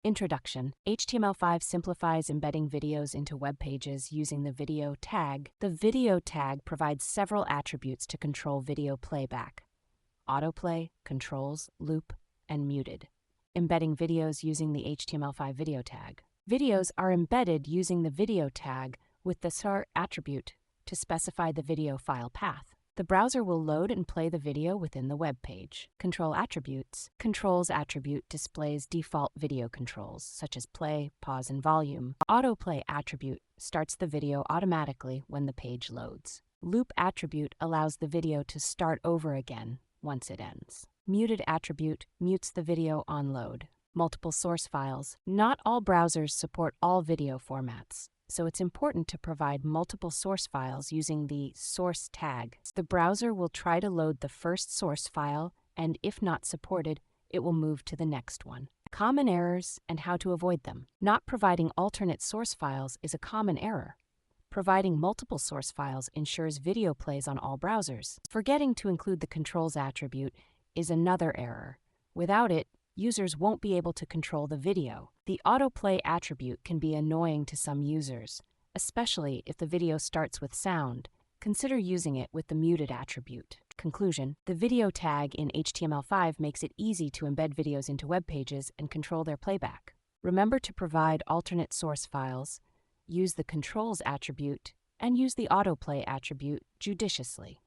Introduction. HTML5 simplifies embedding videos into web pages using the video tag. The video tag provides several attributes to control video playback: autoplay, controls, loop, and muted. Embedding videos using the HTML5 video tag. Videos are embedded using the video tag with the SAR attribute to specify the video file path. The browser will load and play the video within the web page. Control attributes. Controls attribute displays default video controls, such as play, pause, and volume. Autoplay attribute starts the video automatically when the page loads. Loop attribute allows the video to start over again once it ends. Muted attribute mutes the video on load. Multiple source files. Not all browsers support all video formats, so it's important to provide multiple source files using the source tag. The browser will try to load the first source file, and if not supported, it will move to the next one. Common errors and how to avoid them. Not providing alternate source files is a common error. Providing multiple source files ensures video plays on all browsers. Forgetting to include the controls attribute is another error. Without it, users won't be able to control the video. The autoplay attribute can be annoying to some users, especially if the video starts with sound. Consider using it with the muted attribute. Conclusion: the video tag in HTML5 makes it easy to embed videos into web pages and control their playback. Remember to provide alternate source files, use the controls attribute, and use the autoplay attribute judiciously.